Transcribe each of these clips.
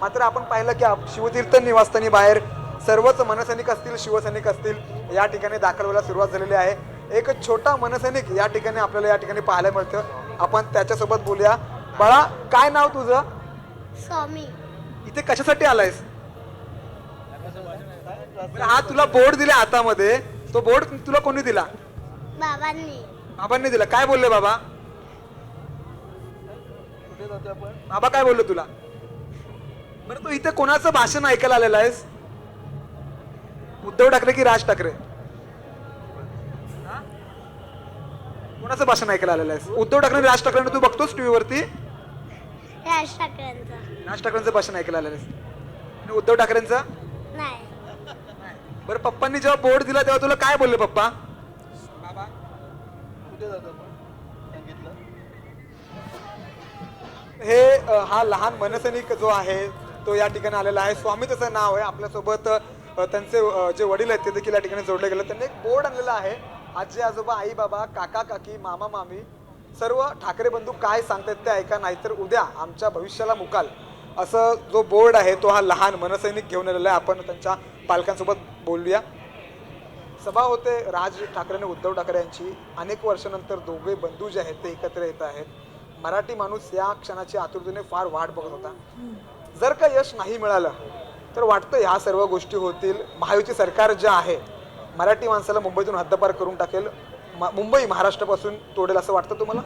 मात्र आपण पाहिलं की शिवतीर्थ निवासस्थानी बाहेर सर्वच मनसैनिक असतील, शिवसैनिक असतील या ठिकाणी दाखल व्हायला सुरुवात झालेली आहे. एक छोटा मनसैनिक या ठिकाणी आपल्याला या ठिकाणी पाहायला मिळतं. आपण त्याच्यासोबत बोलूया. बाळा, काय नाव तुझं? स्वामी. इथे कशासाठी आलायस? हा तुला बोर्ड दिला हातामध्ये, तो बोर्ड तुला कोणी दिला? बाबांनी. बाबांनी दिला. काय बोलले बाबा? बाबा काय बोललो तुला? बरं, तू इथे कोणाचं भाषण ऐकायला आलेला आहेस? उद्धव ठाकरे की राज ठाकरे? कोणाचं भाषण ऐकायला आलेलं आहेस? उद्धव ठाकरे राज ठाकरेंना तू बघतोस टीव्ही वरती? राज ठाकरेंचा. राज ठाकरेंचं भाषण ऐकायला आलेलं आहेस आणि उद्धव ठाकरेंचं? नाही. बरं, पप्पांनी जेव्हा बोर्ड दिला तेव्हा तुला काय बोलले पप्पा? हे हा लहान मनसैनिक जो आहे तो या ठिकाणी आलेला आहे. स्वामी त्याचं नाव आहे. आपल्यासोबत त्यांचे जे वडील आहेत ते देखील या ठिकाणी जोडले गेले. त्यांनी एक बोर्ड आणलेला आहे. आजी आजोबा, आई बाबा, काका काकी, मामा मामी सर्व ठाकरे बंधू काय सांगतात ते ऐका, नाहीतर उद्या आमच्या भविष्याला मुकाल, असं जो बोर्ड आहे तो हा लहान मनसैनिक घेऊन आलेला आहे. आपण त्यांच्या पालकांसोबत बोलूया. सभा होते राज ठाकरे आणि उद्धव ठाकरे यांची. अनेक वर्षानंतर दोघे बंधू जे आहेत ते एकत्र येत आहेत. मराठी माणूस या क्षणाची आतुरतेने फार वाट बघत होता. जर का यश नाही मिळालं तर वाटतं ह्या सर्व गोष्टी होतील. महायुती सरकार जे आहे मराठी माणसाला मुंबईतून हद्दपार करून टाकेल, मुंबई महाराष्ट्रापासून तोडेल, असं वाटतं तुम्हाला?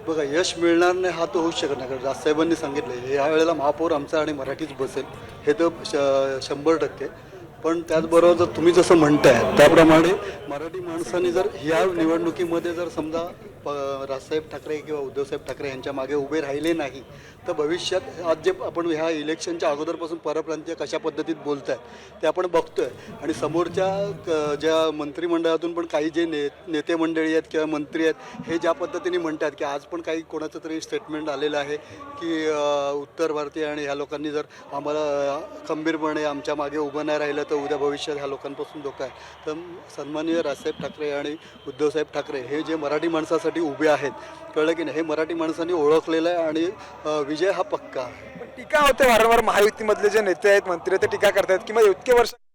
बघा, यश मिळणार नाही हा तर होऊच शकत नाही. कारण राजसाहेबांनी सांगितलं या वेळेला महापौर आमचा आणि मराठीच बसेल, हे तर 100%. पण त्याचबरोबर जर तुम्ही जसं म्हणताय त्याप्रमाणे मराठी माणसांनी जर ह्या निवडणुकीमध्ये जर समजा राजसाहेब ठाकरे किंवा उद्धवसाहेब ठाकरे यांच्या मागे उभे राहिले नाही तर भविष्यात आज जे आपण ह्या इलेक्शनच्या अगोदरपासून परप्रांतीय कशा पद्धतीत बोलत आहेत ते आपण बघतोय. आणि समोरच्या ज्या मंत्रिमंडळातून पण काही जे नेते मंडळी आहेत किंवा मंत्री आहेत हे ज्या पद्धतीने म्हणतात की आज पण काही कोणाचं तरी स्टेटमेंट आलेलं आहे की उत्तर भारतीय आणि ह्या लोकांनी जर आम्हाला खंबीरपणे आमच्या मागे उभं नाही राहिलं तर उद्या भविष्यात ह्या लोकांपासून धोका आहे. तर सन्माननीय राजसाहेब ठाकरे आणि उद्धवसाहेब ठाकरे हे जे मराठी माणसासाठी उभे आहेत, कळलं की नाही, हे मराठी माणसांनी ओळखलेलं आहे आणि विजय हा पक्का आहे. टीका होते वारंवार. महायुतीमधले जे नेते आहेत, मंत्री आहेत, ते टीका करतायत की मग इतके वर्ष